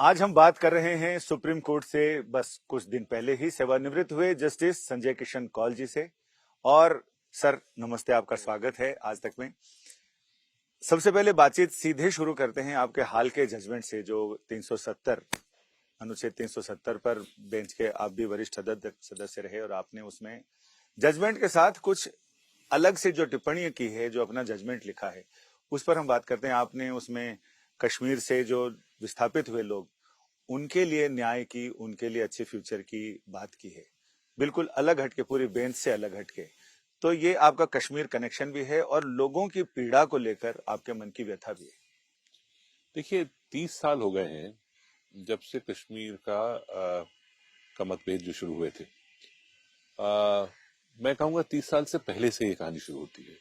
आज हम बात कर रहे हैं सुप्रीम कोर्ट से बस कुछ दिन पहले ही सेवानिवृत्त हुए जस्टिस संजय किशन कौल जी से। और सर नमस्ते, आपका स्वागत है आज तक में। सबसे पहले बातचीत सीधे शुरू करते हैं आपके हाल के जजमेंट से, जो 370 अनुच्छेद 370 पर बेंच के आप भी वरिष्ठ सदस्य रहे और आपने उसमें जजमेंट के साथ कुछ अलग से जो टिप्पणी की है, जो अपना जजमेंट लिखा है, उस पर हम बात करते हैं। आपने उसमें कश्मीर से जो विस्थापित हुए लोग, उनके लिए न्याय की, उनके लिए अच्छे फ्यूचर की बात की है, बिल्कुल अलग हटके, पूरी बेंच से अलग हटके। तो ये आपका कश्मीर कनेक्शन भी है और लोगों की पीड़ा को लेकर आपके मन की व्यथा भी है। देखिए, 30 साल हो गए हैं जब से कश्मीर का मतभेद जो शुरू हुए थे। मैं कहूँगा 30 साल से पहले से ये कहानी शुरू होती है।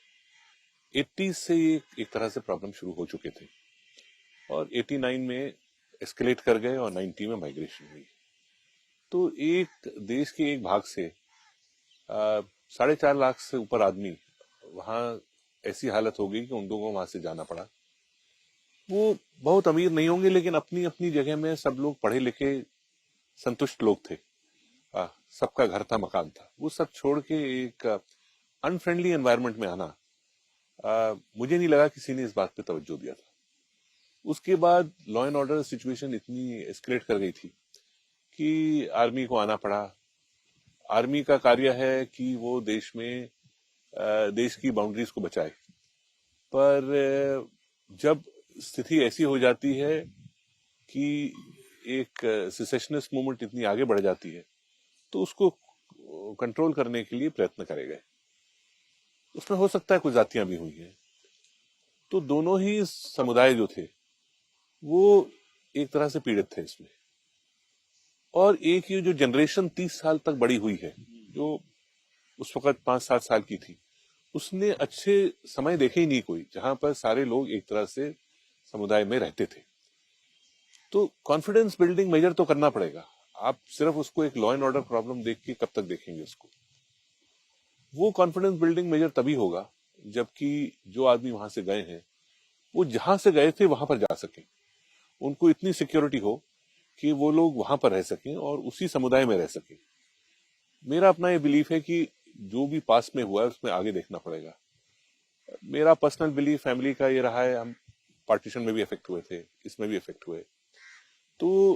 80 से ये एक तरह से प्रॉब्लम शुरू हो चुके थे और 89 में एस्केलेट कर गए और 90 में माइग्रेशन हुई। तो एक देश के एक भाग से 4.5 लाख से ऊपर आदमी वहाँ ऐसी हालत हो गई कि उन लोगों को वहां से जाना पड़ा। वो बहुत अमीर नहीं होंगे, लेकिन अपनी अपनी जगह में सब लोग पढ़े लिखे संतुष्ट लोग थे। सबका घर था, मकान था। वो सब छोड़ के एक अनफ्रेंडली एनवायरनमेंट में आना, मुझे नहीं लगा किसी ने इस बात पे तवज्जो दिया था। उसके बाद लॉ एंड ऑर्डर सिचुएशन इतनी एस्केलेट कर गई थी कि आर्मी को आना पड़ा। आर्मी का कार्य है कि वो देश में देश की बाउंड्रीज को बचाए, पर जब स्थिति ऐसी हो जाती है कि एक सिसेशनिस्ट मूवमेंट इतनी आगे बढ़ जाती है, तो उसको कंट्रोल करने के लिए प्रयत्न करे गए। उसमें हो सकता है कुछ जातियां भी हुई हैं। तो दोनों ही समुदाय जो थे वो एक तरह से पीड़ित थे इसमें। और एक ये जो जनरेशन 30 साल तक बड़ी हुई है, जो उस वक्त 5-7 साल की थी, उसने अच्छे समय देखे ही नहीं कोई, जहां पर सारे लोग एक तरह से समुदाय में रहते थे। तो कॉन्फिडेंस बिल्डिंग मेजर तो करना पड़ेगा। आप सिर्फ उसको एक लॉ एंड ऑर्डर प्रॉब्लम देख के कब तक देखेंगे उसको? वो कॉन्फिडेंस बिल्डिंग मेजर तभी होगा जबकि जो आदमी वहां से गए हैं वो जहां से गए थे वहां पर जा सके, उनको इतनी सिक्योरिटी हो कि वो लोग वहां पर रह सकें और उसी समुदाय में रह सकें। मेरा अपना ये बिलीफ है कि जो भी पास में हुआ है उसमें आगे देखना पड़ेगा। मेरा पर्सनल बिलीफ फैमिली का ये रहा है, हम पार्टीशन में भी अफेक्ट हुए थे, इसमें भी अफेक्ट हुए, तो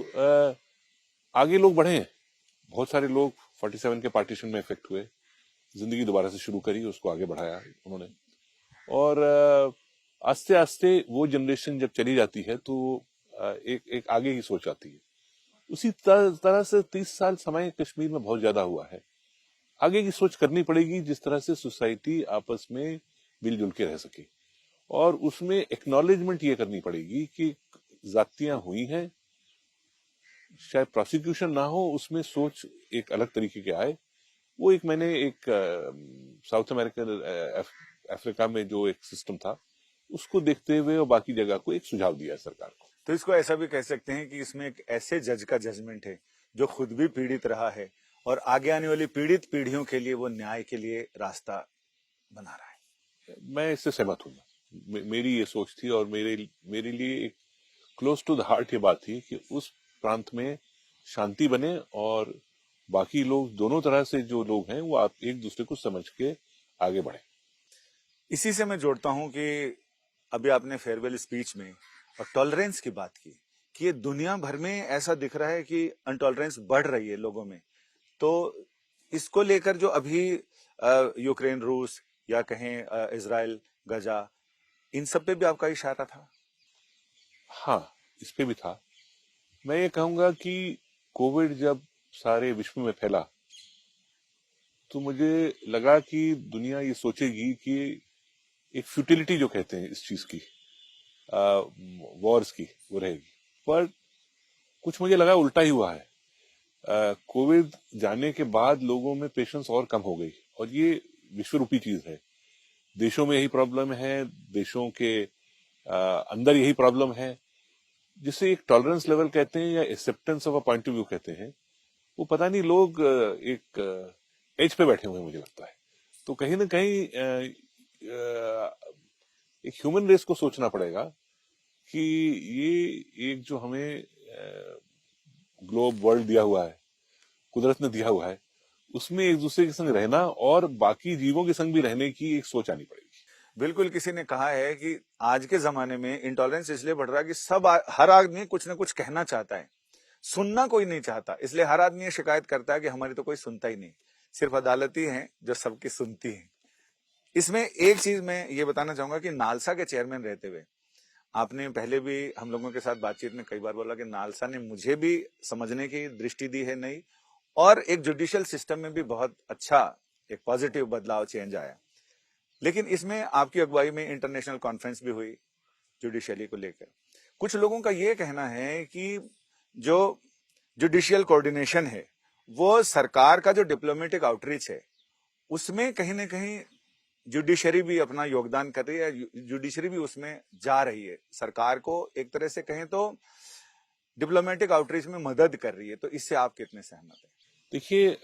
आगे लोग बढ़े हैं। बहुत सारे लोग 47 के पार्टीशन में अफेक्ट हुए, जिंदगी दोबारा से शुरू करी, उसको आगे बढ़ाया उन्होंने। और आस्ते आस्ते वो जनरेशन जब चली जाती है तो एक आगे की सोच आती है। उसी तरह से 30 साल समय कश्मीर में बहुत ज्यादा हुआ है। आगे की सोच करनी पड़ेगी जिस तरह से सोसाइटी आपस में मिलजुल के रह सके, और उसमें एक्नॉलेजमेंट ये करनी पड़ेगी कि जातियां हुई हैं, शायद प्रोसिक्यूशन ना हो, उसमें सोच एक अलग तरीके के आए। वो एक मैंने एक साउथ अमेरिकन अफ्रीका में जो एक सिस्टम था उसको देखते हुए और बाकी जगह को एक सुझाव दिया सरकार को। तो इसको ऐसा भी कह सकते हैं कि इसमें एक ऐसे जज का जजमेंट है जो खुद भी पीड़ित रहा है और आगे आने वाली पीड़ित पीढ़ियों के लिए वो न्याय के लिए रास्ता बना रहा है। मैं इससे सहमत हूँ। मेरी ये सोच थी और मेरे लिए एक क्लोज टू द हार्ट ये बात थी कि उस प्रांत में शांति बने और बाकी लोग, दोनों तरह से जो लोग हैं, वो आप एक दूसरे को समझ के आगे बढ़े। इसी से मैं जोड़ता हूं कि अभी आपने फेयरवेल स्पीच में और टॉलरेंस की बात की कि ये दुनिया भर में ऐसा दिख रहा है कि अनटॉलरेंस बढ़ रही है लोगों में। तो इसको लेकर जो अभी यूक्रेन, रूस या कहें इजराइल, गजा, इन सब पे भी आपका इशारा था? हाँ, इस पे भी था। मैं ये कहूंगा कि कोविड जब सारे विश्व में फैला तो मुझे लगा कि दुनिया ये सोचेगी कि एक फ्यूटिलिटी जो कहते हैं इस चीज की, वॉर्स की, वो रहेगी। पर कुछ मुझे लगा उल्टा ही हुआ है। कोविड जाने के बाद लोगों में पेशेंस और कम हो गई, और ये विश्व रूपी चीज है। देशों में यही प्रॉब्लम है, देशों के अंदर यही प्रॉब्लम है, जिसे एक टॉलरेंस लेवल कहते हैं या acceptance of a point of view कहते हैं। वो पता नहीं, लोग एक एज पे बैठे हुए हैं मुझे लगता है। तो कहीं ना कहीं एक ह्यूमन रेस को सोचना पड़ेगा कि ये एक जो हमें ग्लोब वर्ल्ड दिया हुआ है, कुदरत ने दिया हुआ है, उसमें एक दूसरे के संग रहना और बाकी जीवों के संग भी रहने की एक सोच आनी पड़ेगी। बिल्कुल, किसी ने कहा है कि आज के जमाने में इंटॉलरेंस इसलिए बढ़ रहा है कि हर आदमी कुछ ना कुछ कहना चाहता है, सुनना कोई नहीं चाहता, इसलिए हर आदमी ये शिकायत करता है कि हमारी तो कोई सुनता ही नहीं, सिर्फ अदालत ही है जो सबकी सुनती है। इसमें एक चीज मैं ये बताना चाहूंगा कि नालसा के चेयरमैन रहते हुए आपने पहले भी हम लोगों के साथ बातचीत में कई बार बोला कि नालसा ने मुझे भी समझने की दृष्टि दी है नई, और एक जुडिशियल सिस्टम में भी बहुत अच्छा एक पॉजिटिव बदलाव चेंज आया। लेकिन इसमें आपकी अगुवाई में इंटरनेशनल कॉन्फ्रेंस भी हुई जुडिशियली को लेकर। कुछ लोगों का यह कहना है कि जो जुडिशियल कोऑर्डिनेशन है वो सरकार का जो डिप्लोमेटिक आउटरीच है उसमें कहीं ना कहीं जुडिशरी भी अपना योगदान कर रही है, जुडिशरी भी उसमें जा रही है, सरकार को एक तरह से कहें तो डिप्लोमेटिक आउटरीच में मदद कर रही है। तो इससे आप कितने सहमत हैं? देखिए,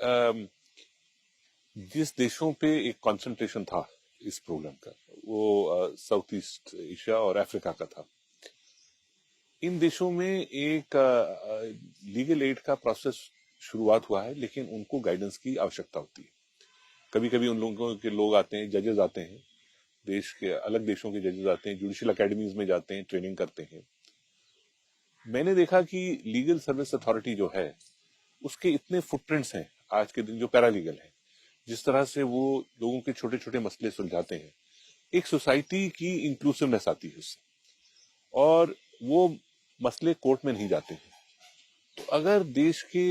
जिस देशों पे एक कंसंट्रेशन था इस प्रोग्राम का, वो साउथ ईस्ट एशिया और अफ्रीका का था। इन देशों में एक लीगल एड का प्रोसेस शुरुआत हुआ है, लेकिन उनको गाइडेंस की आवश्यकता होती है। कभी कभी उन लोगों के लोग आते हैं, जजेस आते हैं, देश के अलग देशों के जजेस आते हैं, जुडिशियल अकेडमीज में जाते हैं, ट्रेनिंग करते हैं। मैंने देखा कि लीगल सर्विस अथॉरिटी जो है उसके इतने फुटप्रिंट्स हैं आज के दिन, जो पैरालीगल है, जिस तरह से वो लोगों के छोटे छोटे मसले सुलझाते हैं, एक सोसाइटी की इंक्लूसिवनेस आती है उससे, और वो मसले कोर्ट में नहीं जाते हैं। तो अगर देश के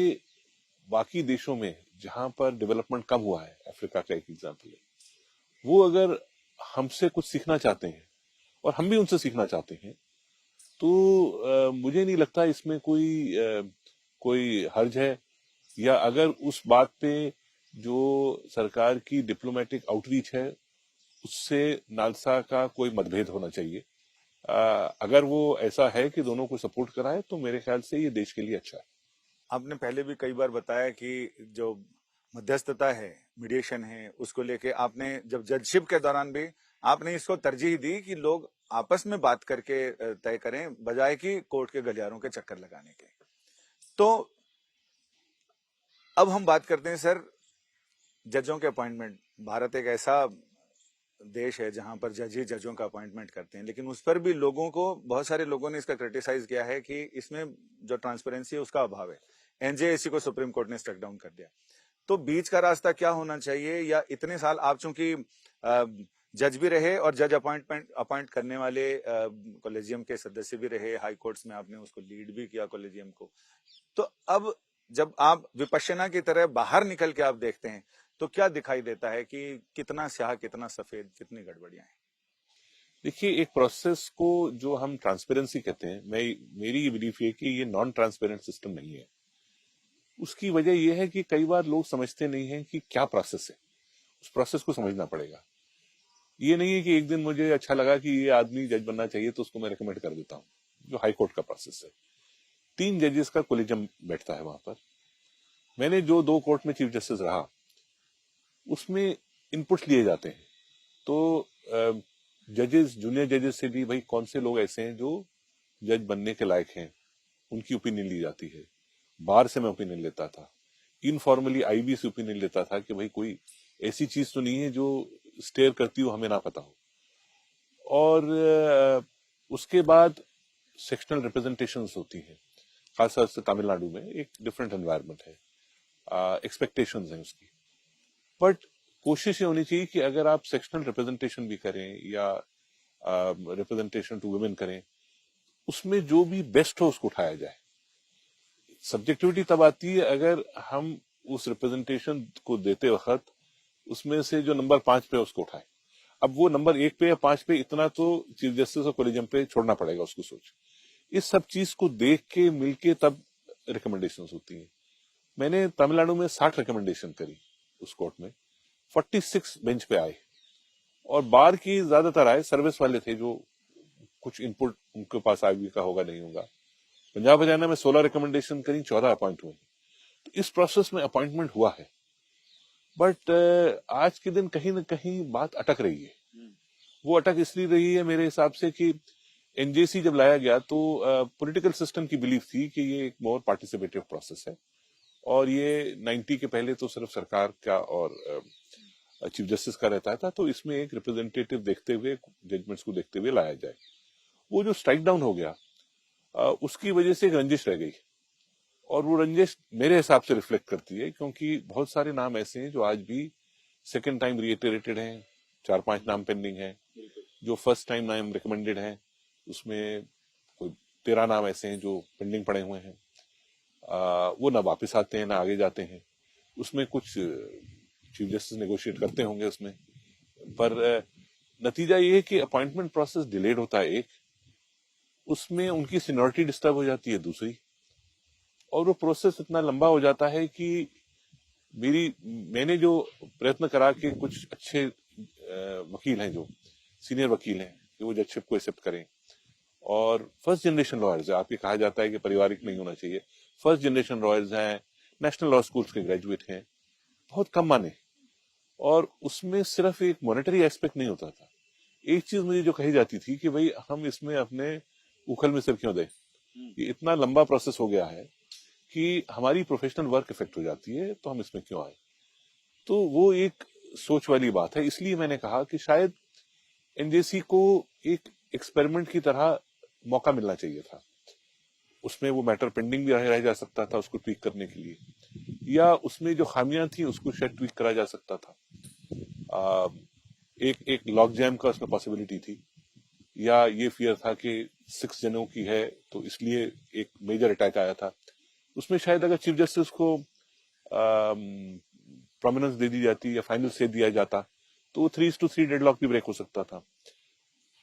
बाकी देशों में जहां पर डेवलपमेंट कम हुआ है, अफ्रीका का एक एग्जाम्पल है, वो अगर हमसे कुछ सीखना चाहते हैं और हम भी उनसे सीखना चाहते हैं, तो मुझे नहीं लगता इसमें कोई हर्ज है, या अगर उस बात पे जो सरकार की डिप्लोमेटिक आउटरीच है उससे नालसा का कोई मतभेद होना चाहिए। अगर वो ऐसा है कि दोनों को सपोर्ट कराए तो मेरे ख्याल से ये देश के लिए अच्छा है। आपने पहले भी कई बार बताया कि जो मध्यस्थता है, मीडिएशन है, उसको लेके आपने जब जजशिप के दौरान भी आपने इसको तरजीह दी कि लोग आपस में बात करके तय करें बजाय कि कोर्ट के गलियारों के चक्कर लगाने के। तो अब हम बात करते हैं सर जजों के अपॉइंटमेंट। भारत एक ऐसा देश है जहां पर जज ही जजों का अपॉइंटमेंट करते हैं, लेकिन उस पर भी लोगों को, बहुत सारे लोगों ने इसका क्रिटिसाइज किया है कि इसमें जो ट्रांसपेरेंसी है उसका अभाव है। एनजेएसी को सुप्रीम कोर्ट ने स्ट्रक डाउन कर दिया। तो बीच का रास्ता क्या होना चाहिए, या इतने साल आप चूंकि जज भी रहे और जज अपॉइंट करने वाले कॉलेजियम के सदस्य भी रहे, हाई कोर्ट्स में आपने उसको लीड भी किया कॉलेजियम को, तो अब जब आप विपश्यना की तरह बाहर निकल के आप देखते हैं तो क्या दिखाई देता है कि कितना स्याह, कितना सफेद, कितनी गड़बड़ियां हैं? देखिए, एक प्रोसेस को जो हम ट्रांसपेरेंसी कहते हैं, मेरी ये बिलीफ है कि ये नॉन ट्रांसपेरेंट सिस्टम नहीं है। उसकी वजह यह है कि कई बार लोग समझते नहीं है कि क्या प्रोसेस है, उस प्रोसेस को समझना पड़ेगा। ये नहीं है कि एक दिन मुझे अच्छा लगा कि ये आदमी जज बनना चाहिए तो उसको मैं रिकमेंड कर देता हूँ। जो हाई कोर्ट का प्रोसेस है, 3 जजेस का कोलिजियम बैठता है वहां पर। मैंने जो 2 कोर्ट में चीफ जस्टिस रहा, उसमें इनपुट्स लिए जाते हैं। तो जजेस, जूनियर जजेस से भी भाई कौन से लोग ऐसे हैं जो जज बनने के लायक हैं, उनकी ओपिनियन ली जाती है। बाहर से मैं ओपिनियन लेता था, इनफॉर्मली आईबी से ओपिनियन लेता था कि भाई कोई ऐसी चीज तो नहीं है जो स्टेयर करती हो हमें ना पता हो। और उसके बाद सेक्शनल रिप्रेजेंटेशंस होती हैं, खासतौर से तमिलनाडु में एक डिफरेंट एनवायरनमेंट है, एक्सपेक्टेशंस हैं उसकी। बट कोशिश ये होनी चाहिए कि अगर आप सेक्शनल रिप्रेजेंटेशन भी करें या रिप्रेजेंटेशन टू वुमेन करें, उसमें जो भी बेस्ट हो उसको उठाया जाए। सब्जेक्टिविटी तब आती है अगर हम उस रिप्रेजेंटेशन को देते वक्त उसमें से जो नंबर 5 पे उसको उठाए। अब वो नंबर 1 पे या 5 पे, इतना तो चीफ जस्टिस और कोलिजियम पे छोड़ना पड़ेगा उसको सोच। इस सब चीज को देख के मिलके तब रिकमेंडेशन होती है। मैंने तमिलनाडु में 60 रिकमेंडेशन करी उस कोर्ट में, 46 बेंच पे आए, और बार की ज्यादातर आए, सर्विस वाले थे जो कुछ इनपुट उनके पास आगे का होगा नहीं होगा। पंजाब हरियाणा में 16 रिकमेंडेशन करी, 14 अपॉइंट हुए। तो इस प्रोसेस में अपॉइंटमेंट हुआ है, बट आज के दिन कहीं ना कहीं बात अटक रही है। वो अटक इसलिए रही है मेरे हिसाब से कि एनजेसी जब लाया गया तो पॉलिटिकल सिस्टम की बिलीफ थी कि ये एक मोर पार्टिसिपेटिव प्रोसेस है, और ये 90 के पहले तो सिर्फ सरकार का और चीफ जस्टिस का रहता था, तो इसमें एक रिप्रेजेंटेटिव देखते हुए, जजमेंट्स को देखते हुए लाया जाए। वो जो स्ट्राइक डाउन हो गया, उसकी वजह से एक रंजिश रह गई, और वो रंजिश मेरे हिसाब से रिफ्लेक्ट करती है, क्योंकि बहुत सारे नाम ऐसे हैं जो आज भी सेकेंड टाइम रिएटरेटेड हैं, 4-5 नाम पेंडिंग हैं। जो फर्स्ट टाइम नाम रिकमेंडेड हैं उसमें कोई 13 नाम ऐसे हैं जो पेंडिंग पड़े हुए हैं। वो ना वापस आते हैं ना आगे जाते हैं। उसमें कुछ चीफ जस्टिस नेगोशिएट करते होंगे उसमें, पर नतीजा ये है कि अपॉइंटमेंट प्रोसेस डिलेड होता है, एक उसमें उनकी सीनियरिटी डिस्टर्ब हो जाती है, दूसरी, और वो प्रोसेस इतना लंबा हो जाता है कि मैंने जो प्रयत्न करा कि कुछ अच्छे वकील हैं, जो सीनियर वकील हैं, कि वो जजशिप को एक्सेप्ट करें, और फर्स्ट जनरेशन लॉयर्स है, आपके कहा जाता है कि पारिवारिक नहीं होना चाहिए, फर्स्ट जनरेशन लॉयर्स हैं, नेशनल लॉ स्कूल्स के ग्रेजुएट हैं, बहुत कम माने, और उसमें सिर्फ एक मॉनेटरी एस्पेक्ट नहीं होता था। एक चीज मुझे जो कही जाती थी कि भाई हम इसमें अपने उखल में सिर क्यों दें, ये इतना लंबा प्रोसेस हो गया है कि हमारी प्रोफेशनल वर्क इफेक्ट हो जाती है, तो हम इसमें क्यों आए। तो वो एक सोच वाली बात है। इसलिए मैंने कहा कि शायद एनजेसी को एक एक्सपेरिमेंट की तरह मौका मिलना चाहिए था। उसमें वो मैटर पेंडिंग भी रह जा सकता था उसको ट्वीक करने के लिए, या उसमें जो खामियां थी उसको शायद ट्वीक करा जा सकता था। एक लॉक जैम का उसमें पॉसिबिलिटी थी, या ये फियर था कि 6 जनों की है तो इसलिए एक मेजर अटैक आया था। उसमें शायद अगर चीफ जस्टिस को प्रोमिनेंस दे दी जाती या फाइनल से दिया जाता तो 3:3 डेडलॉक भी ब्रेक हो सकता था,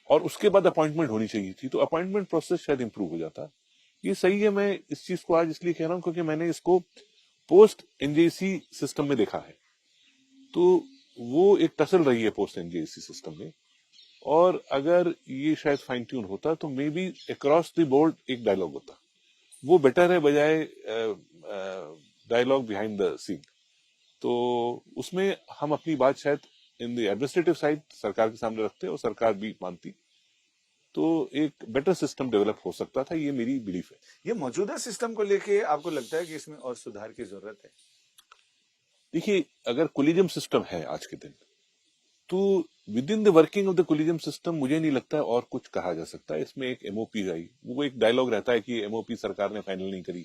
और उसके बाद अपॉइंटमेंट होनी चाहिए थी, तो अपॉइंटमेंट प्रोसेस शायद इंप्रूव हो जाता। ये सही है। मैं इस चीज को आज इसलिए कह रहा हूं क्योंकि मैंने इसको पोस्ट एनजेसी सिस्टम में देखा है, तो वो एक टसल रही है पोस्ट एनजेसी सिस्टम में, और अगर ये शायद फाइन ट्यून होता तो may be across the board एक डायलॉग होता, वो बेटर है बजाय डायलॉग बिहाइंड द सीन। तो उसमें हम अपनी बात शायद इन द एडमिनिस्ट्रेटिव साइड सरकार के सामने रखते और सरकार भी मानती, तो एक बेटर सिस्टम डेवलप हो सकता था। ये मेरी बिलीफ है। ये मौजूदा सिस्टम को लेके आपको लगता है कि इसमें और सुधार की जरूरत है? देखिए, अगर कोलिजियम सिस्टम है आज के दिन, तो with in the working of the collegium system मुझे नहीं लगता है और कुछ कहा जा सकता है। इसमें एक एमओपी आई, वो एक डायलॉग रहता है कि एमओपी सरकार ने फाइनल नहीं करी,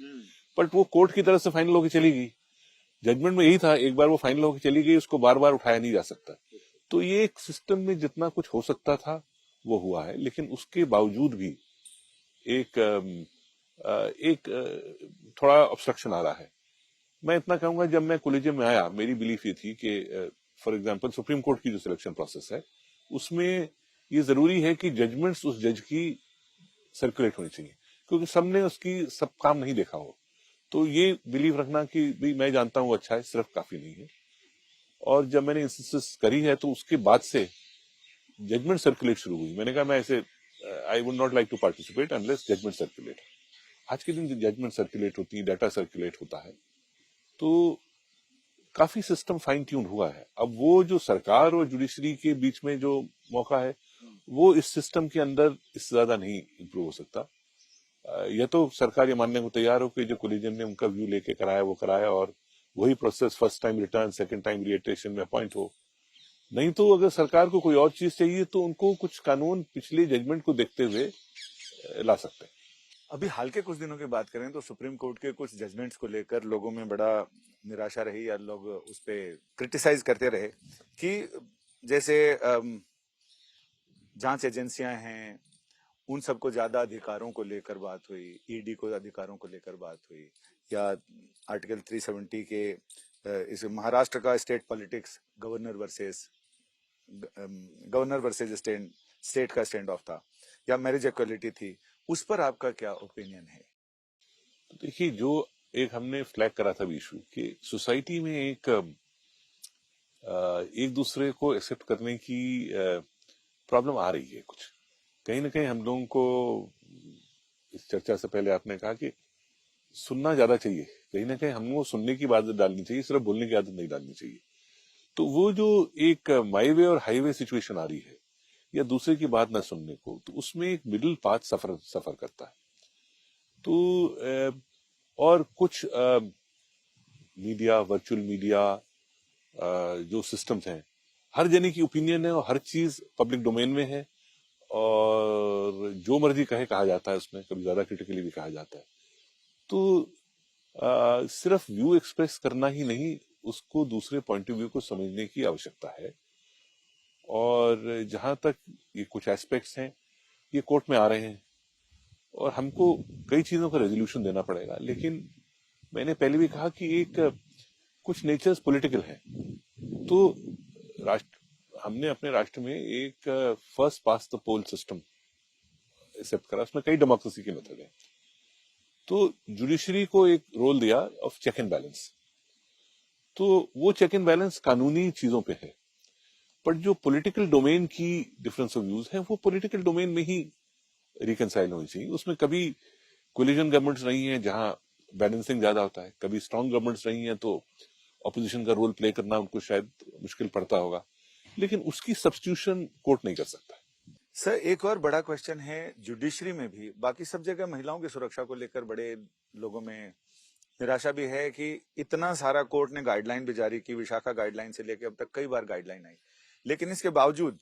बट वो कोर्ट की तरफ से फाइनल होकर चली गई। जजमेंट में यही था, एक बार वो फाइनल होकर चली गई, उसको बार बार उठाया नहीं जा सकता। तो ये एक सिस्टम में जितना कुछ हो सकता था वो हुआ है, लेकिन उसके बावजूद भी एक थोड़ा ऑब्स्ट्रक्शन आ रहा है। मैं इतना कहूंगा, जब मैं कॉलेजियम में आया मेरी बिलीफ ये थी कि फॉर एग्जांपल सुप्रीम कोर्ट की जो सिलेक्शन प्रोसेस है उसमें ये जरूरी है कि जजमेंट्स उस जज की सर्कुलेट होनी चाहिए, क्योंकि सबने उसकी सब काम नहीं देखा हो। तो ये बिलीव रखना कि भाई मैं जानता हूं अच्छा है, सिर्फ काफी नहीं है। और जब मैंने इंसिस्ट करी है तो उसके बाद से जजमेंट सर्कुलेट शुरू हुई। मैंने कहा मैं ऐसे I would not like to participate unless judgement circulate. आज के दिन जजमेंट सर्कुलेट होती है, डाटा सर्कुलेट होता है, तो काफी सिस्टम फाइन ट्यून हुआ है। अब वो जो सरकार और जुडिशरी के बीच में जो मौका है वो इस सिस्टम के अंदर इससे ज्यादा नहीं इंप्रूव हो सकता। या तो सरकार ये मानने को तैयार हो कि जो कोलिजन ने उनका व्यू लेके कराया वो कराया, और वही process first time return second time रिएट्रेशन में अपॉइंट हो। नहीं तो अगर सरकार को कोई और चीज चाहिए तो उनको कुछ कानून पिछले जजमेंट को देखते हुए ला सकते हैं। अभी हाल के कुछ दिनों की बात करें तो सुप्रीम कोर्ट के कुछ जजमेंट्स को लेकर लोगों में बड़ा निराशा रही, या लोग उस पर क्रिटिसाइज करते रहे कि जैसे जांच एजेंसियां हैं उन सबको ज्यादा अधिकारों को लेकर बात हुई, ईडी को अधिकारों को लेकर बात हुई, या आर्टिकल 370 के इस महाराष्ट्र का state politics, governor versus state का स्टैंड ऑफ था, या मैरिज इक्वलिटी थी, उस पर आपका क्या ओपिनियन है? तो देखिए, जो एक हमने फ्लैग करा था इशू कि सोसाइटी में एक दूसरे को एक्सेप्ट करने की प्रॉब्लम आ रही है कुछ। कहीं ना कहीं हम लोगों को, इस चर्चा से पहले आपने कहा कि सुनना ज्यादा चाहिए, कहीं ना कहीं हमको सुनने की आदत डालनी चाहिए, सिर्फ बोलने की आदत नहीं डालनी चाहिए। तो वो जो एक माई वे और हाईवे सिचुएशन आ रही है या दूसरे की बात न सुनने को, तो उसमें एक मिडिल पाथ सफर करता है। तो और कुछ मीडिया, वर्चुअल मीडिया, जो सिस्टम्स हैं, हर जने की ओपिनियन है और हर चीज पब्लिक डोमेन में है, और जो मर्जी कहा जाता है उसमें, कभी ज्यादा क्रिटिकली भी कहा जाता है। तो सिर्फ व्यू एक्सप्रेस करना ही नहीं, उसको दूसरे पॉइंट ऑफ व्यू को समझने की आवश्यकता है। और जहां तक ये कुछ एस्पेक्ट्स हैं, ये कोर्ट में आ रहे हैं और हमको कई चीजों का रेजोल्यूशन देना पड़ेगा। लेकिन मैंने पहले भी कहा कि एक कुछ नेचर्स पॉलिटिकल है। तो हमने अपने राष्ट्र में एक first past the pole system accept करा, उसमें कई डेमोक्रेसी के मेथड है। तो जुडिशरी को एक रोल दिया ऑफ चेक एंड बैलेंस। तो वो चेक एंड बैलेंस कानूनी चीजों पे है, पर जो पॉलिटिकल डोमेन की डिफरेंस ऑफ व्यूज है, वो पॉलिटिकल डोमेन में ही रिकनसाइल होनी चाहिए। उसमें कभी कोलिजन गवर्नमेंट्स रही हैं जहां बैलेंसिंग ज्यादा होता है, कभी स्ट्रांग गवर्नमेंट्स रही हैं तो ऑपोजिशन का रोल प्ले करना उनको शायद मुश्किल पड़ता होगा, लेकिन उसकी सब्स्टिट्यूशन कोर्ट नहीं कर सकता। सर, एक और बड़ा क्वेश्चन है, जुडिशरी में भी बाकी सब जगह महिलाओं की सुरक्षा को लेकर बड़े लोगों में निराशा भी है कि इतना सारा कोर्ट ने गाइडलाइन भी जारी की, विशाखा गाइडलाइन से लेकर अब तक कई बार गाइडलाइन आई, लेकिन इसके बावजूद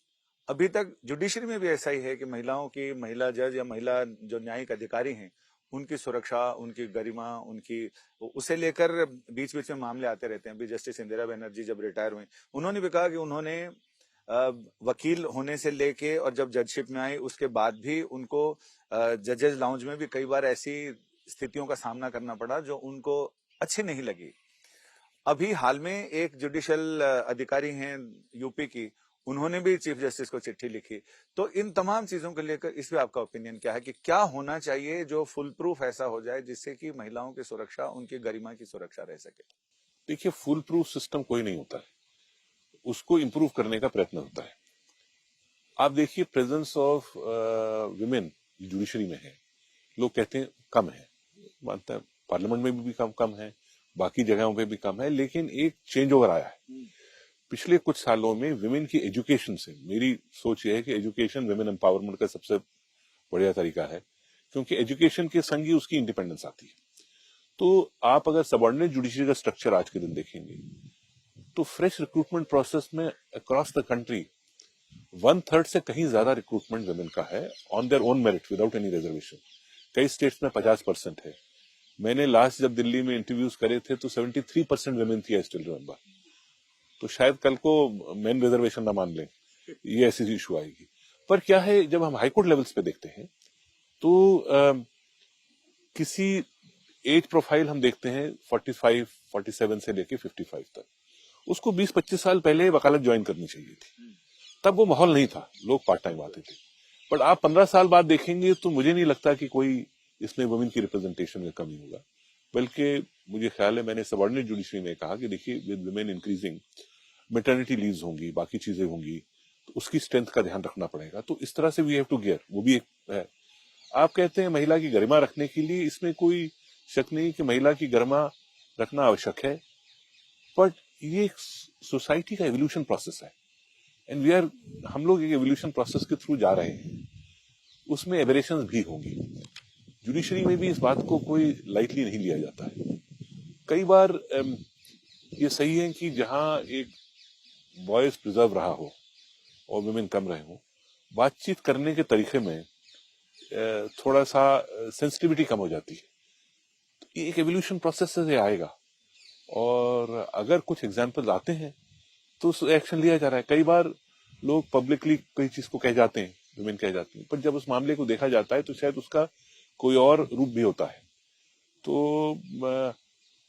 अभी तक जुडिशरी में भी ऐसा ही है कि महिलाओं की, महिला जज या महिला जो न्यायिक अधिकारी हैं, उनकी सुरक्षा, उनकी गरिमा, उनकी उसे लेकर बीच बीच में मामले आते रहते हैं। अभी जस्टिस इंदिरा बनर्जी जब रिटायर हुई, उन्होंने भी कहा कि उन्होंने वकील होने से लेके और जब जजशिप में आई उसके बाद भी उनको जजेस लाउंज में भी कई बार ऐसी स्थितियों का सामना करना पड़ा जो उनको अच्छी नहीं लगी। अभी हाल में एक जुडिशियल अधिकारी हैं यूपी की, उन्होंने भी चीफ जस्टिस को चिट्ठी लिखी। तो इन तमाम चीजों को लेकर इस पे आपका ओपिनियन क्या है कि क्या होना चाहिए जो फुल प्रूफ ऐसा हो जाए जिससे कि महिलाओं की सुरक्षा, उनकी गरिमा की सुरक्षा रह सके? देखिए, फुल प्रूफ सिस्टम कोई नहीं होता है, उसको इंप्रूव करने का प्रयत्न होता है। आप देखिए, प्रेजेंस ऑफ विमेन जुडिशरी में है, लोग कहते हैं कम है, मानता है पार्लियामेंट में भी कम है, बाकी जगहों पे भी कम है, लेकिन एक चेंज ओवर आया है पिछले कुछ सालों में विमेन की एजुकेशन से। मेरी सोच यह है कि एजुकेशन विमेन एम्पावरमेंट का सबसे बढ़िया तरीका है, क्योंकि एजुकेशन के संग ही उसकी इंडिपेंडेंस आती है। तो आप अगर सबऑर्डिनेट जुडिशरी का स्ट्रक्चर आज के दिन देखेंगे, तो फ्रेश रिक्रूटमेंट प्रोसेस में अक्रॉस द कंट्री 1/3 से कहीं ज्यादा रिक्रूटमेंट विमेन का है, on their own merit, without any reservation. कई स्टेट्स में 50% है। मैंने लास्ट जब दिल्ली में इंटरव्यूज करे थे तो 73% विमेन थी, आई स्टिल रिमेंबर। तो शायद कल को मेन रिजर्वेशन ना मान लें, ये ऐसी इशू आएगी। पर क्या है, जब हम हाईकोर्ट लेवल्स पे देखते हैं तो किसी एज प्रोफाइल हम देखते हैं 45, 47 से लेके 55 तक, उसको 20-25 साल पहले वकालत ज्वाइन करनी चाहिए थी। तब वो माहौल नहीं था, लोग पार्ट टाइम आते थे। बट आप 15 साल बाद देखेंगे तो मुझे नहीं लगता कि कोई इसमें वुमेन की रिप्रेजेंटेशन में कमी होगा। बल्कि मुझे ख्याल है, मैंने सबऑर्डिनेट जुडिशरी में कहा कि देखिए, with women increasing, maternity leaves होंगी, बाकी चीजें होंगी, तो उसकी स्ट्रेंथ का ध्यान रखना पड़ेगा। तो इस तरह से वी हैव टू गियर, वो भी एक है। आप कहते हैं महिला की गरिमा रखने के लिए, इसमें कोई शक नहीं कि महिला की गरिमा रखना आवश्यक है, बट ये सोसाइटी का एवोल्यूशन प्रोसेस है, एंड हम लोग एक एवोल्यूशन प्रोसेस के थ्रू जा रहे हैं, उसमें एबरेशंस भी होंगी। जुडिशरी में भी इस बात को कोई लाइटली नहीं लिया जाता है। कई बार ये सही है कि जहां एक वॉइस प्रिजर्व रहा हो और वुमेन कम रहे हो, बातचीत करने के तरीके में थोड़ा सा सेंसिटिविटी कम हो जाती है। तो ये एक एवोल्यूशन प्रोसेस से आएगा, और अगर कुछ एग्जाम्पल्स आते हैं तो एक्शन लिया जा रहा है। कई बार लोग पब्लिकली कई चीज को कह जाते हैं, वुमेन कह जाती हैं, पर जब उस मामले को देखा जाता है तो शायद उसका कोई और रूप भी होता है। तो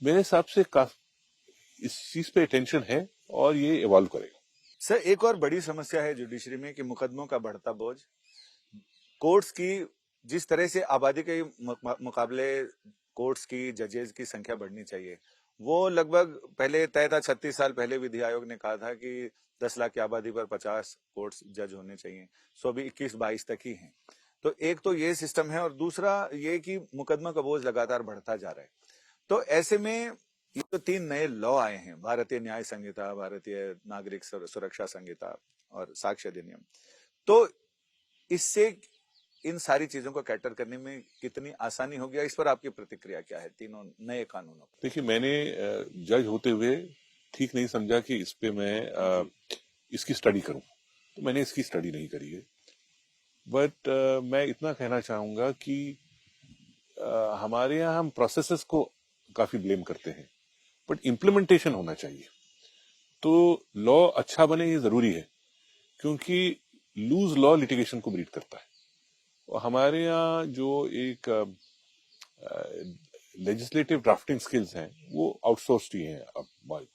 मेरे हिसाब से इस चीज पे अटेंशन है और ये इवॉल्व करेगा। सर, एक और बड़ी समस्या है जुडिशरी में कि मुकदमों का बढ़ता बोझ, कोर्ट्स की जिस तरह से आबादी के मुकाबले कोर्ट्स की, जजेस की संख्या बढ़नी चाहिए, वो लगभग पहले तय था। 36 साल पहले विधि आयोग ने कहा था कि 10 लाख की आबादी पर 50 कोर्ट्स जज होने चाहिए, सो अभी 21-22 तक ही हैं। तो एक तो ये सिस्टम है, और दूसरा ये कि मुकदमा का बोझ लगातार बढ़ता जा रहा है। तो ऐसे में ये जो 3 नए लॉ आए हैं, भारतीय न्याय संहिता, भारतीय नागरिक सुरक्षा संहिता और साक्ष्य अधिनियम, तो इससे इन सारी चीजों को कैटर करने में कितनी आसानी होगी, इस पर आपकी प्रतिक्रिया क्या है तीनों नए कानूनों पर? देखिए, मैंने जज होते हुए ठीक नहीं समझा कि इस पे मैं इसकी स्टडी करूं, तो मैंने इसकी स्टडी नहीं करी है। बट मैं इतना कहना चाहूंगा कि हमारे यहाँ हम प्रोसेसेस को काफी ब्लेम करते हैं, बट इम्प्लीमेंटेशन होना चाहिए। तो लॉ अच्छा बने ये जरूरी है, क्योंकि लूज लॉ लिटिगेशन को ब्रीड करता है। और हमारे यहाँ जो एक लेजिस्लेटिव ड्राफ्टिंग स्किल्स हैं वो आउटसोर्स्ड ही हैं अब।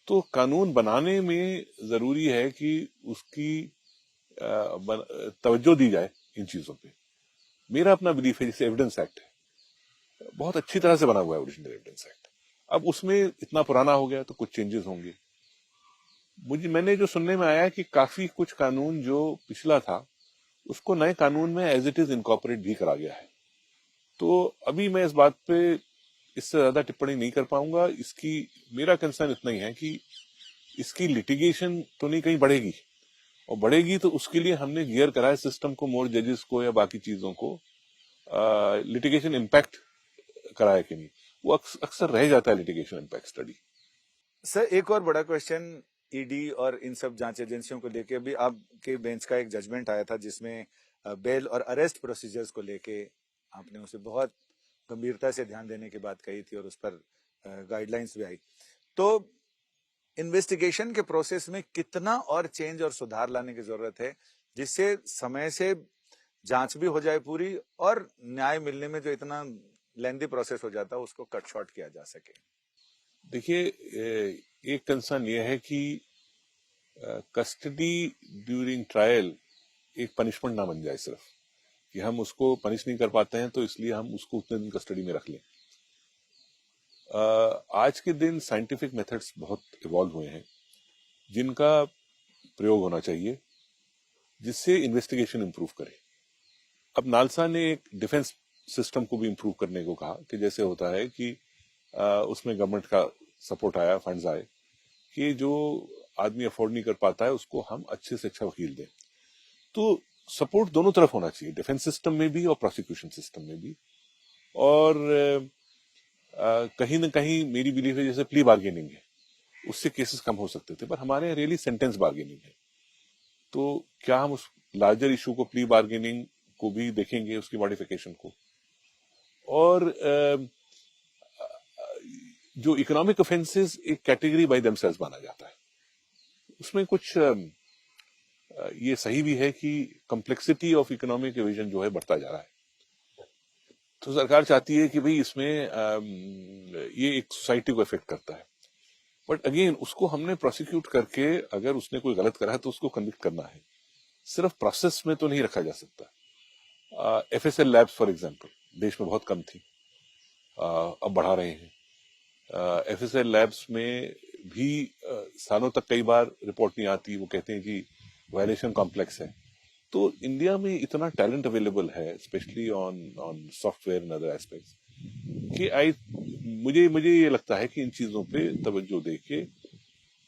तो कानून बनाने में जरूरी है कि उसकी तवज्जो दी जाए इन चीजों पे। मेरा अपना बिलीफ है, जैसे एविडेंस एक्ट है, बहुत अच्छी तरह से बना हुआ है ओरिजिनल एविडेंस एक्ट। अब उसमें इतना पुराना हो गया तो कुछ चेंजेस होंगे। मैंने जो सुनने में आया कि काफी कुछ कानून जो पिछला था उसको नए कानून में एज इट इज इनकॉर्पोरेट भी करा गया है। तो अभी मैं इस बात पे इससे ज्यादा टिप्पणी नहीं कर पाऊंगा। इसकी मेरा कंसर्न इतना ही है कि इसकी लिटिगेशन तो नहीं कहीं बढ़ेगी, और बढ़ेगी तो उसके लिए हमने गियर करा है सिस्टम को, मोर जजेस को या बाकी चीजों को। लिटिगेशन इम्पैक्ट कराया कि नहीं, वो अक्सर रह जाता है लिटिगेशन इम्पैक्ट स्टडी। सर, एक और बड़ा क्वेश्चन ईडी और इन सब जांच एजेंसियों को लेके अभी आपके बेंच का एक जजमेंट आया था जिसमें बेल और अरेस्ट प्रोसीजर्स को लेके आपने उसे बहुत गंभीरता से ध्यान देने की बात कही थी और उस पर गाइडलाइंस भी आई। तो इन्वेस्टिगेशन के प्रोसेस में कितना और चेंज और सुधार लाने की जरूरत है जिससे समय से जांच भी हो जाए पूरी और न्याय मिलने में जो इतना लेंदी प्रोसेस हो जाता है उसको कट शॉर्ट किया जा सके? देखिए, एक कंसर्न ये है कि कस्टडी ड्यूरिंग ट्रायल एक पनिशमेंट ना बन जाए, सिर्फ कि हम उसको पनिश नहीं कर पाते हैं तो इसलिए हम उसको उतने दिन कस्टडी में रख लें। आज के दिन साइंटिफिक मेथड्स बहुत इवॉल्व हुए हैं जिनका प्रयोग होना चाहिए, जिससे इन्वेस्टिगेशन इंप्रूव करे। अब नालसा ने एक डिफेंस सिस्टम को भी इंप्रूव करने को कहा कि जैसे होता है कि उसमें गवर्नमेंट का सपोर्ट आया, फंड्स आए कि जो आदमी अफोर्ड नहीं कर पाता है उसको हम अच्छे से अच्छा वकील दें। तो सपोर्ट दोनों तरफ होना चाहिए, डिफेंस सिस्टम में भी और प्रोसिक्यूशन सिस्टम में भी। और कहीं ना कहीं मेरी बिलीफ है जैसे प्ली बार्गेनिंग है, उससे केसेस कम हो सकते थे, पर हमारे यहाँ रियली सेंटेंस बार्गेनिंग है। तो क्या हम उस लार्जर इशू को, प्ली बार्गेनिंग को भी देखेंगे, उसकी मॉडिफिकेशन को? और जो इकोनॉमिक ऑफेंसेस एक कैटेगरी बाय देमसेल्व्स माना जाता है, उसमें कुछ ये सही भी है कि कॉम्प्लेक्सिटी ऑफ इकोनॉमिक एविजन जो है बढ़ता जा रहा है। तो सरकार चाहती है कि भाई इसमें ये एक सोसाइटी को इफेक्ट करता है, बट अगेन उसको हमने प्रोसिक्यूट करके अगर उसने कोई गलत करा है तो उसको कन्विक्ट करना है, सिर्फ प्रोसेस में तो नहीं रखा जा सकता। एफएसएल लैब्स फॉर एग्जांपल देश में बहुत कम थी, अब बढ़ा रहे हैं। एफएसएल लैब्स में भी सालों तक कई बार रिपोर्ट नहीं आती, वो कहते हैं कि वायलेशन कॉम्प्लेक्स है। तो इंडिया में इतना टैलेंट अवेलेबल है, specially on software and other aspects, कि मुझे ये लगता है कि इन चीजों पे तवज्जो देके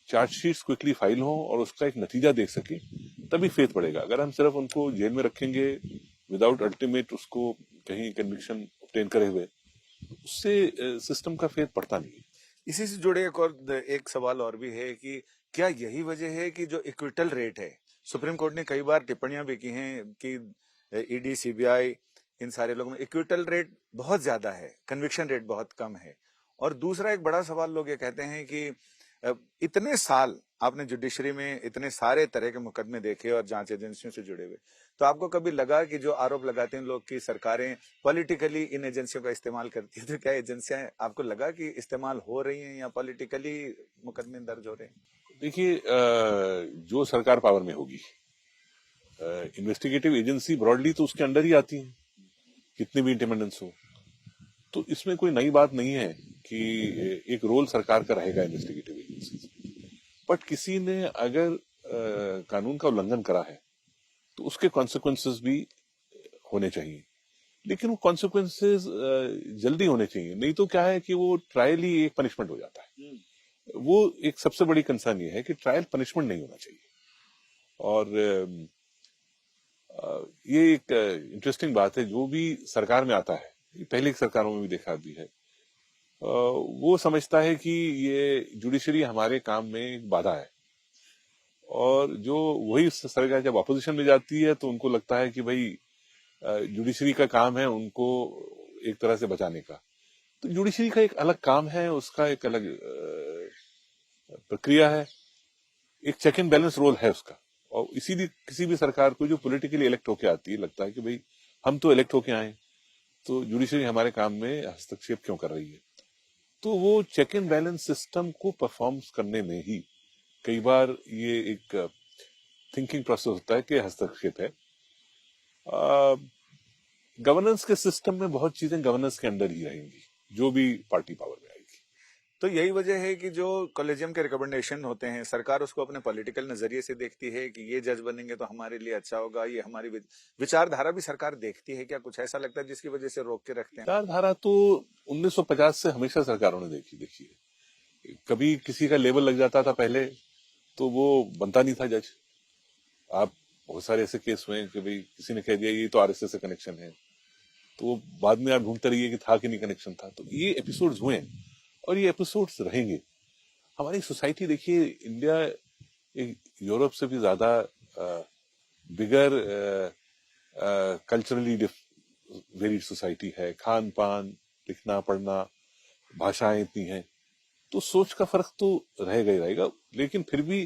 चार्जशीट्स क्विकली फाइल हो और उसका एक नतीजा देख सके, तभी फेथ बढ़ेगा। अगर हम सिर्फ उनको जेल में रखेंगे विदाउट अल्टीमेट उसको कहीं कन्विक्शन ऑब्टेन करे हुए, उससे सिस्टम का फेथ बढ़ता नहीं है। इसी से जुड़े एक सवाल और भी है कि क्या यही वजह है कि जो इक्विटल रेट है, सुप्रीम कोर्ट ने कई बार टिप्पणियां भी की हैं कि ईडी सीबीआई इन सारे लोगों में इक्विटल रेट बहुत ज्यादा है, कन्विक्शन रेट बहुत कम है। और दूसरा एक बड़ा सवाल लोग ये कहते हैं कि इतने साल आपने जुडिशरी में इतने सारे तरह के मुकदमे देखे और जांच एजेंसियों से जुड़े हुए, तो आपको कभी लगा कि जो आरोप लगाते हैं लोग कि सरकारें पॉलिटिकली इन एजेंसियों का इस्तेमाल करती है, तो क्या एजेंसियां आपको लगा कि इस्तेमाल हो रही हैं या पॉलिटिकली मुकदमे दर्ज हो रहे हैं? देखिए, जो सरकार पावर में होगी, इन्वेस्टिगेटिव एजेंसी ब्रॉडली तो उसके अंडर ही आती है, कितनी भी इंडिपेंडेंस हो। तो इसमें कोई नई बात नहीं है कि एक रोल सरकार का रहेगा इन्वेस्टिगेटिव एजेंसी। बट किसी ने अगर कानून का उल्लंघन करा है तो उसके कॉन्सिक्वेंसेस भी होने चाहिए, लेकिन वो कॉन्सिक्वेंसेस जल्दी होने चाहिए, नहीं तो क्या है कि वो ट्रायल ही एक पनिशमेंट हो जाता है। वो एक सबसे बड़ी कंसर्न ये है कि ट्रायल पनिशमेंट नहीं होना चाहिए। और ये एक इंटरेस्टिंग बात है। जो भी सरकार में आता है, ये पहले की सरकारों में भी देखा भी है, वो समझता है कि ये जुडिशरी हमारे काम में एक बाधा है। और जो वही सरकार जब अपोजिशन में जाती है तो उनको लगता है कि भाई जुडिशरी का काम है उनको एक तरह से बचाने का। तो जुडिशरी का एक अलग काम है, उसका एक अलग प्रक्रिया है, एक चेक एंड बैलेंस रोल है उसका। और इसीलिए किसी भी सरकार को जो पॉलिटिकली इलेक्ट होके आती है, लगता है कि भाई हम तो इलेक्ट होके आए, तो जुडिशरी हमारे काम में हस्तक्षेप क्यों कर रही है। तो वो चेक एंड बैलेंस सिस्टम को परफॉर्म करने में ही कई बार ये एक थिंकिंग प्रोसेस होता है कि हस्तक्षेप है। गवर्नेंस के सिस्टम में बहुत चीजें गवर्नेंस के अंडर ही रहेंगी, जो भी पार्टी पावर में आएगी। तो यही वजह है कि जो कॉलेजियम के रिकमेंडेशन होते हैं, सरकार उसको अपने पॉलिटिकल नजरिए से देखती है कि ये जज बनेंगे तो हमारे लिए अच्छा होगा, ये हमारी विचारधारा भी सरकार देखती है क्या? कुछ ऐसा लगता है जिसकी वजह से रोक के रखते हैं? विचारधारा तो 1950 से हमेशा सरकारों ने देखी है। कभी किसी का लेबल लग जाता था पहले तो वो बनता नहीं था जज। आप बहुत सारे ऐसे केस हुए कि भाई किसी ने कह दिया ये तो आरएसएस से कनेक्शन है, तो वो बाद में आप ढूंढते रहिए कि था कि नहीं कनेक्शन था। तो ये एपिसोड्स हुए हैं और ये एपिसोड्स रहेंगे। हमारी सोसाइटी देखिए, इंडिया एक यूरोप से भी ज्यादा बिगर कल्चरली वेरिड सोसाइटी है। खान पान, लिखना पढ़ना, भाषाएं इतनी हैं, तो सोच का फर्क तो रहेगा ही रहेगा। लेकिन फिर भी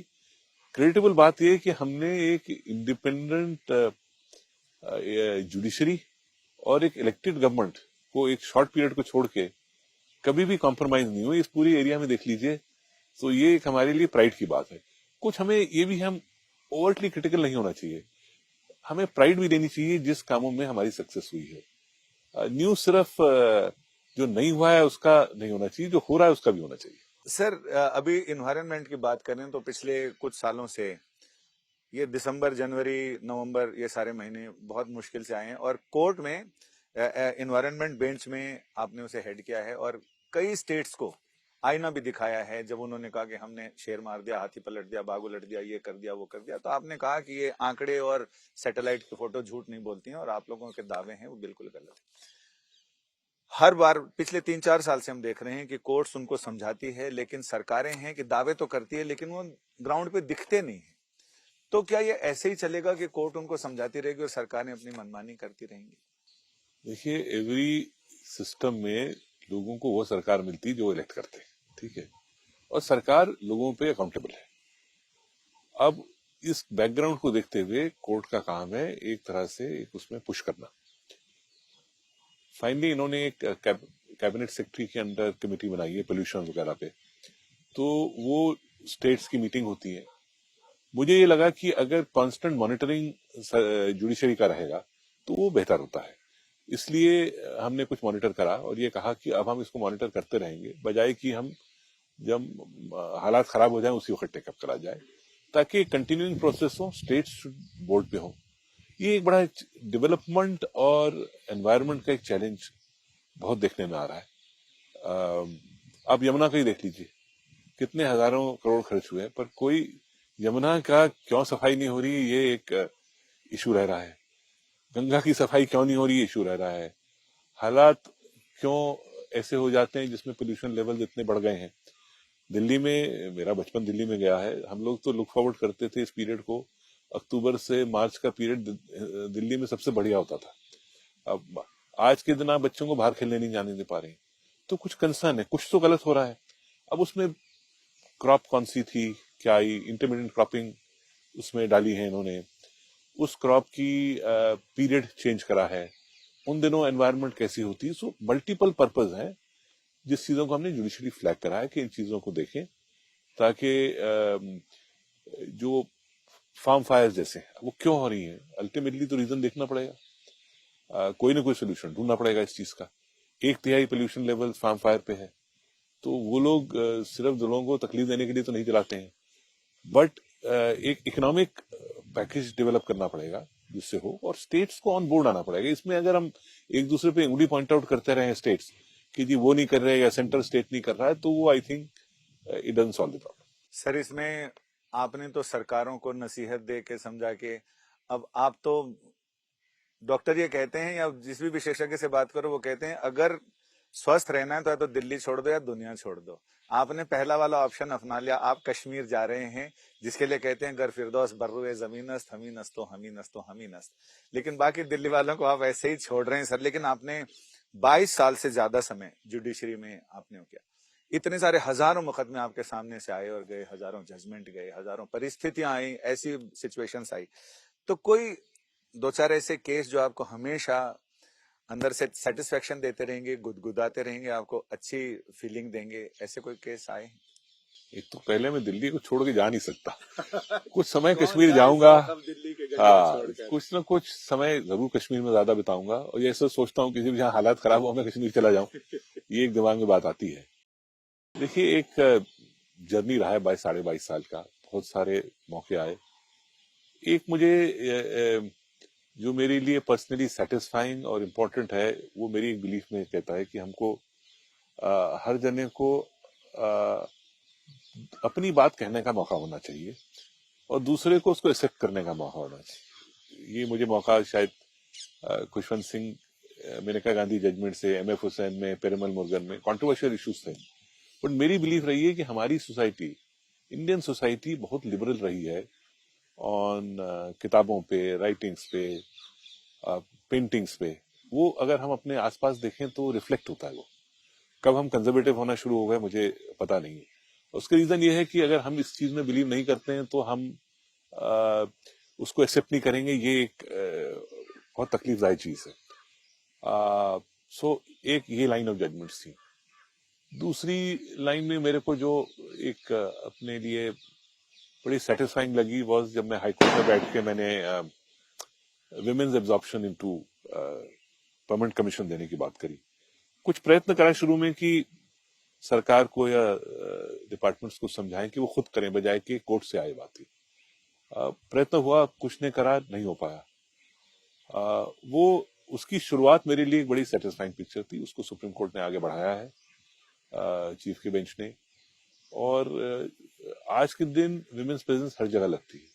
क्रेडिटेबल बात यह है कि हमने एक इंडिपेंडेंट जुडिशरी और एक इलेक्टेड गवर्नमेंट को एक शॉर्ट पीरियड को छोड़ के कभी भी कॉम्प्रोमाइज नहीं हुई। इस पूरी एरिया में देख लीजिए, तो ये एक हमारे लिए प्राइड की बात है। कुछ हमें ये भी, हम ओवरटली क्रिटिकल नहीं होना चाहिए, हमें प्राइड भी देनी चाहिए जिस कामों में हमारी सक्सेस हुई है। न्यूज सिर्फ जो नहीं हुआ है उसका नहीं होना चाहिए, जो हो रहा है उसका भी होना चाहिए। सर, अभी इन्वायरमेंट की बात करें तो पिछले कुछ सालों से ये दिसंबर, जनवरी, नवंबर, ये सारे महीने बहुत मुश्किल से आए हैं और कोर्ट में इन्वायरमेंट बेंच में आपने उसे हेड किया है और कई स्टेट्स को आईना भी दिखाया है। जब उन्होंने कहा कि हमने शेर मार दिया, हाथी पलट दिया, बाघ उलट दिया, ये कर दिया, वो कर दिया, तो आपने कहा कि ये आंकड़े और सैटेलाइट की फोटो झूठ नहीं बोलती हैं और आप लोगों के दावे हैं वो बिल्कुल गलत है। हर बार पिछले 3-4 साल से हम देख रहे हैं कि कोर्ट्स उनको समझाती है, लेकिन सरकारें हैं कि दावे तो करती है लेकिन वो ग्राउंड पे दिखते नहीं है। तो क्या ये ऐसे ही चलेगा कि कोर्ट उनको समझाती रहेगी और सरकारें अपनी मनमानी करती रहेंगी? देखिए, एवरी सिस्टम में लोगों को वो सरकार मिलती है जो इलेक्ट करते हैं, ठीक है, और सरकार लोगों पे अकाउंटेबल है। अब इस बैकग्राउंड को देखते हुए कोर्ट का काम है एक तरह से एक उसमें पुश करना। फाइनली इन्होंने एक कैबिनेट सेक्रेटरी के अंडर कमेटी बनाई है पोल्यूशन वगैरह पे, तो वो स्टेट्स की मीटिंग होती है। मुझे ये लगा कि अगर कांस्टेंट मॉनिटरिंग जुडिशरी का रहेगा तो वो बेहतर होता है। इसलिए हमने कुछ मॉनिटर करा और ये कहा कि अब हम इसको मॉनिटर करते रहेंगे, बजाय कि हम जब हालात खराब हो जाए उसी वक्त टेकअप करा जाए, ताकि कंटिन्यूइंग प्रोसेस हो, स्टेट्स बोर्ड पे हो। ये एक बड़ा डेवलपमेंट और एनवायरनमेंट का एक चैलेंज बहुत देखने में आ रहा है। आप यमुना का ही देख लीजिए, कितने हजारों करोड़ खर्च हुए हैं, पर कोई यमुना का क्यों सफाई नहीं हो रही, ये एक इशू रह रहा है। गंगा की सफाई क्यों नहीं हो रही, इशू रह रहा है। हालात क्यों ऐसे हो जाते हैं जिसमें पोल्यूशन लेवल इतने बढ़ गए हैं। दिल्ली में, मेरा बचपन दिल्ली में गया है, हम लोग तो लुक फॉरवर्ड करते थे इस पीरियड को। अक्टूबर से मार्च का पीरियड दिल्ली में सबसे बढ़िया होता था। अब आज के दिन आप बच्चों को बाहर खेलने नहीं जाने दे पा रहे हैं, तो कुछ कंसर्न है, कुछ तो गलत हो रहा है। अब उसमें क्रॉप कौन सी थी, क्या आई, इंटरमीडिएट क्रॉपिंग उसमें डाली है इन्होंने, उस क्रॉप की पीरियड चेंज करा है, उन दिनों एनवायरनमेंट कैसी होती है। सो मल्टीपल पर्पज है जिस चीजों को हमने जुडिशरी फ्लैग करा है कि इन चीजों को देखें, ताकि जो फार्म फायर्स जैसे वो क्यों हो रही है, अल्टीमेटली तो रीजन देखना पड़ेगा। कोई ना कोई सोल्यूशन ढूंढना पड़ेगा इस चीज का। 1/3 पोल्यूशन लेवल फार्म फायर पे है, तो वो लोग सिर्फ लोगों को तकलीफ देने के लिए तो नहीं चलाते हैं, बट एक इकोनॉमिक पैकेज डेवलप करना पड़ेगा जिससे हो, और स्टेट्स को ऑन बोर्ड आना पड़ेगा इसमें। अगर हम एक दूसरे पे उंगली पॉइंट आउट करते रहे स्टेट्स कि जी वो नहीं कर रहे या सेंट्रल स्टेट नहीं कर रहा है, तो वो I think it doesn't solve the problem. Sir, इसमें आपने तो सरकारों को नसीहत दे के समझा के, अब आप तो डॉक्टर ये कहते हैं, या जिस भी विशेषज्ञ से बात करो वो कहते हैं, अगर स्वस्थ रहना है तो या तो दिल्ली छोड़ दो या दुनिया छोड़ दो। आपने पहला वाला ऑप्शन अपना लिया, आप कश्मीर जा रहे हैं, जिसके लिए कहते हैं गर फिरदौस बर्रुए जमीनस्त हमी नस्तो हमी नस्तो हमी नस्त। लेकिन बाकी दिल्ली वालों को आप ऐसे ही छोड़ रहे हैं सर। लेकिन आपने 22 साल से ज्यादा समय जुडिशरी में आपने किया, इतने सारे हजारों मुकदमे आपके सामने से आए और गए, हजारों जजमेंट गए, हजारों परिस्थितियां आई, ऐसी सिचुएशंस आई, तो कोई दो चार ऐसे केस जो आपको हमेशा अंदर से सेटिस्फेक्शन देते रहेंगे, गुदगुदाते रहेंगे, आपको अच्छी फीलिंग देंगे, ऐसे कोई केस आए? एक तो पहले मैं दिल्ली को छोड़ के जा नहीं सकता। कुछ समय कौन कश्मीर जाए जाऊंगा। साहब हम दिल्ली के गलियां हाँ, छोड़कर। कुछ ना कुछ समय जरूर कश्मीर में ज्यादा बिताऊंगा, और ये ऐसा सोचता हूँ कि जब जहाँ हालात खराब हो मैं कश्मीर चला जाऊं। ये एक दिमाग में बात आती है। देखिए, एक जर्नी रहा है 22-22.5 साल का, बहुत सारे मौके आए। एक मुझे जो मेरे लिए पर्सनली सेटिस्फाइंग और इम्पोर्टेंट है, वो मेरी एक बिलीफ में कहता है कि हमको हर जने को अ, अपनी बात कहने का मौका होना चाहिए, और दूसरे को उसको एक्सेप्ट करने का मौका होना चाहिए। ये मुझे मौका शायद खुशवंत सिंह, मेनका गांधी जजमेंट से, एम एफ हुसैन में, पेरुमल मुरुगन में कंट्रोवर्शियल इश्यूज थे, बट मेरी बिलीफ रही है कि हमारी सोसाइटी, इंडियन सोसाइटी बहुत लिबरल रही है ऑन किताबों पे, राइटिंग्स पे, पेंटिंग्स पे। वो अगर हम अपने आसपास देखें तो रिफ्लेक्ट होता है। वो कब हम कंजर्वेटिव होना शुरू हो गए मुझे पता नहीं है। उसका रीजन ये है कि अगर हम इस चीज में बिलीव नहीं करते हैं तो हम आ, उसको एक्सेप्ट नहीं करेंगे। ये एक बहुत तकलीफदायक चीज है। सो एक ये लाइन ऑफ जजमेंट्स थी। दूसरी लाइन में मेरे को जो एक अपने लिए बड़ी सेटिस्फाइंग लगी वॉज जब मैं हाईकोर्ट में बैठ के मैंने women's absorption into permanent commission देने की बात करी। कुछ प्रयत्न करा शुरू में कि सरकार को या डिपार्टमेंट्स को समझाएं कि वो खुद करें, बजाय कि कोर्ट से आए बातें। प्रयत्न हुआ, कुछ ने करा, नहीं हो पाया। वो उसकी शुरुआत मेरे लिए एक बड़ी सेटिस्फाइंग पिक्चर थी। उसको सुप्रीम कोर्ट ने आगे बढ़ाया है, चीफ के बेंच ने। और आज के दिन विमेन्स प्रेजेंस हर जगह लगती है।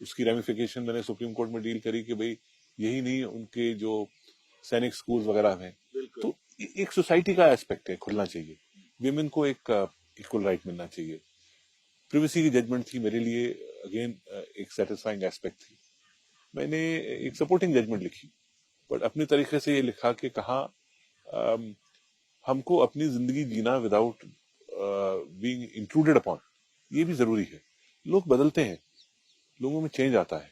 उसकी रेमिफिकेशन मैंने सुप्रीम कोर्ट में डील करी कि भाई यही नहीं, उनके जो सैनिक स्कूल वगैरह हैं, तो एक सोसाइटी का एस्पेक्ट है, खुलना चाहिए। विमेन को एक इक्वल राइट मिलना चाहिए। प्रिवेसी की जजमेंट थी मेरे लिए, अगेन एक सेटिस्फाइंग एस्पेक्ट थी। मैंने एक सपोर्टिंग जजमेंट लिखी, बट अपने तरीके से ये लिखा कि कहा हमको अपनी जिंदगी जीना विदाउट बीइंग इंक्लूडेड अपॉन, ये भी जरूरी है। लोग बदलते हैं, लोगों में चेंज आता है,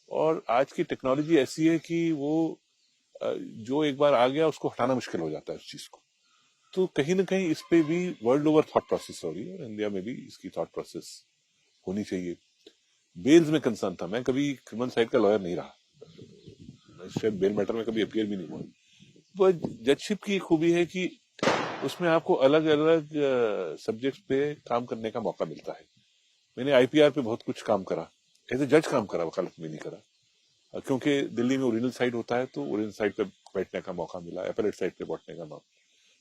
और आज की टेक्नोलॉजी ऐसी है कि वो जो एक बार आ गया उसको हटाना मुश्किल हो जाता है उस चीज को। तो कहीं ना कहीं इस पे भी वर्ल्ड ओवर थॉट प्रोसेस हो रही है, और इंडिया में भी इसकी थॉट प्रोसेस होनी चाहिए। बेल्स में कंसर्न था। मैं कभी क्रिमिनल साइड का लॉयर नहीं रहा, मैं शायद बेल मैटर में कभी अपियर भी नहीं हुआ। वो जजशिप की खूबी है कि उसमें आपको अलग अलग सब्जेक्ट्स पे काम करने का मौका मिलता है। मैंने आईपीआर पे बहुत कुछ काम करा, एज ए जज काम करा, वकालत में नहीं करा, क्योंकि दिल्ली में ओरिजिनल साइड होता है, तो ओरिजिनल साइड पे बैठने का मौका मिला, एपेलेट साइड पे बैठने का मौका,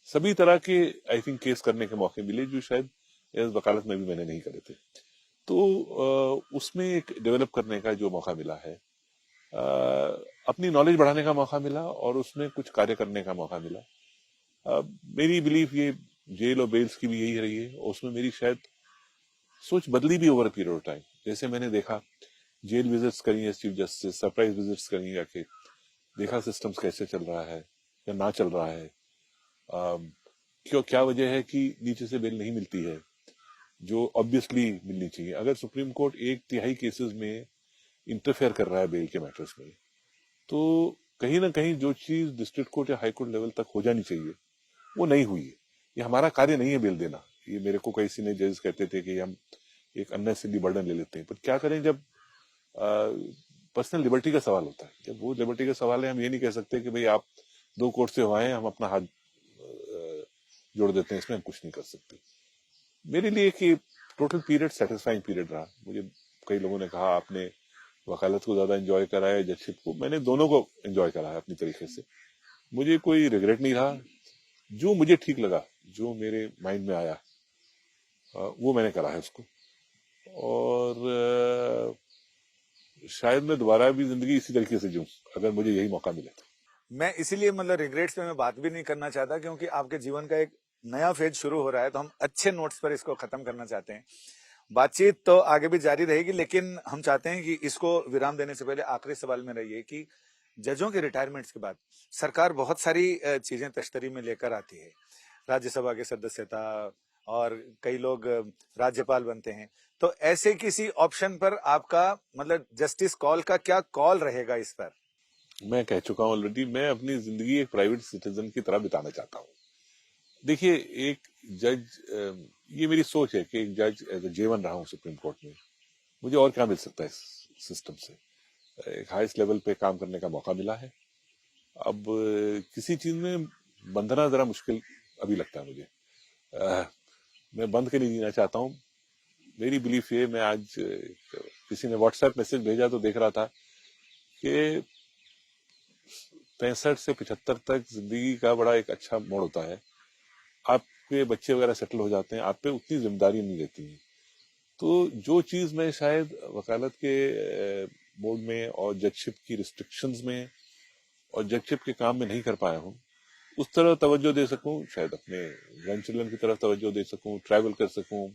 सभी तरह के आई थिंक केस करने के मौके मिले जो शायद एज वकालत में भी मैंने नहीं करे थे। तो उसमें एक डेवलप करने का जो मौका मिला है, अपनी नॉलेज बढ़ाने का मौका मिला, और उसमें कुछ कार्य करने का मौका मिला। मेरी बिलीफ ये जेल और बेल्स की भी यही रही है, और उसमें मेरी शायद सोच बदली भी ओवर पीरियड ऑफ टाइम। जैसे मैंने देखा, जेल विजिट्स करी है चीफ जस्टिस, सरप्राइज विजिट्स करी जाके, देखा सिस्टम्स कैसे चल रहा है या ना चल रहा है, क्यों, क्या वजह है कि नीचे से बेल नहीं मिलती है जो ऑब्वियसली मिलनी चाहिए। अगर सुप्रीम कोर्ट 1/3 केसेस में इंटरफेयर कर रहा है बेल के मैटर्स में, तो कहीं ना कहीं जो चीज डिस्ट्रिक्ट कोर्ट या हाई कोर्ट लेवल तक हो जानी चाहिए वो नहीं हुई है। ये हमारा कार्य नहीं है बेल देना। ये मेरे को किसी ने जज कहते थे कि हम एक अननेसेसरी बर्डन ले लेते हैं, पर क्या करें जब पर्सनल लिबर्टी का सवाल होता है। जब वो लिबर्टी का सवाल है, हम ये नहीं कह सकते कि भाई आप 2 कोर्ट से हुए हैं, हम अपना हाथ जोड़ देते हैं, इसमें हम कुछ नहीं कर सकते। मेरे लिए कि टोटल पीरियड सेटिस्फाइंग पीरियड रहा। मुझे कई लोगों ने कहा आपने वकालत को ज्यादा एंजॉय करा है जजशिप को, मैंने दोनों को एंजॉय करा है अपनी तरीके से। मुझे कोई रिग्रेट नहीं रहा। जो मुझे ठीक लगा, जो मेरे माइंड में आया, वो मैंने करा है उसको। और शायद मैं दोबारा भी जिंदगी इसी तरीके से जीऊं अगर मुझे यही मौका मिले तो। मैं इसीलिए मतलब रिग्रेट्स पे मैं बात भी नहीं करना चाहता, क्योंकि आपके जीवन का एक नया फेज शुरू हो रहा है, तो हम अच्छे नोट्स पर इसको खत्म करना चाहते हैं। बातचीत तो आगे भी जारी रहेगी, लेकिन हम चाहते हैं कि इसको विराम देने से पहले आखिरी सवाल में रहिए कि जजों के रिटायरमेंट्स के बाद सरकार बहुत सारी चीजें तश्तरी में लेकर आती है, राज्यसभा की सदस्यता, और कई लोग राज्यपाल बनते हैं। तो ऐसे किसी ऑप्शन पर आपका मतलब जस्टिस कॉल का क्या कॉल रहेगा इस पर? मैं कह चुका हूं ऑलरेडी, मैं अपनी जिंदगी एक प्राइवेट सिटीजन की तरह बिताना चाहता हूं। देखिए, एक जज, ये मेरी सोच है कि एक जज एज ए J1 रहा हूं सुप्रीम कोर्ट में, मुझे और क्या मिल सकता है इस सिस्टम से। एक हाईएस्ट लेवल पे काम करने का मौका मिला है। अब किसी चीज में बंधना जरा मुश्किल अभी लगता है मुझे। मैं बंध के नहीं जीना चाहता हूँ। मेरी बिलीफ ये, मैं आज किसी ने व्हाट्सएप मैसेज भेजा तो देख रहा था कि 65 से 75 तक जिंदगी का बड़ा एक अच्छा मोड़ होता है। आपके बच्चे वगैरह सेटल हो जाते हैं, आप पे उतनी जिम्मेदारी नहीं रहती है। तो जो चीज मैं शायद वकालत के बोर्ड में और जजशिप की रिस्ट्रिक्शंस में और जजशिप के काम में नहीं कर पाया हूँ, उस तरह तवज्जो दे सकूं, शायद अपने ग्रैंड चिल्ड्रन की तरफ तवज्जो दे सकूं, ट्रैवल कर सकूं,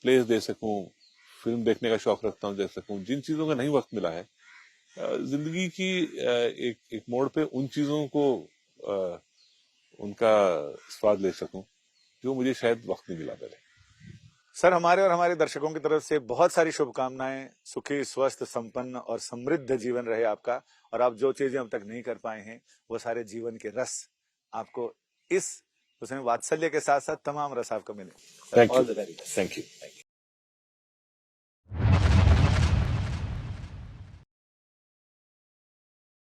प्लेस दे सकूं, फिल्म देखने का शौक रखता हूं, दे सकूं। जिन चीजों का नहीं वक्त मिला है जिंदगी की एक मोड़ पे, उन चीजों को उनका स्वाद ले सकूं जो मुझे शायद वक्त नहीं मिला पहले। सर, हमारे और हमारे दर्शकों की तरफ से बहुत सारी शुभकामनाएं। सुखी, स्वस्थ, संपन्न और समृद्ध जीवन रहे आपका, और आप जो चीजें अब तक नहीं कर पाए हैं वो सारे जीवन के रस आपको इस उसमें वात्सल्य के साथ साथ तमाम रस आपको मिले। Thank all you, the very best. Thank you.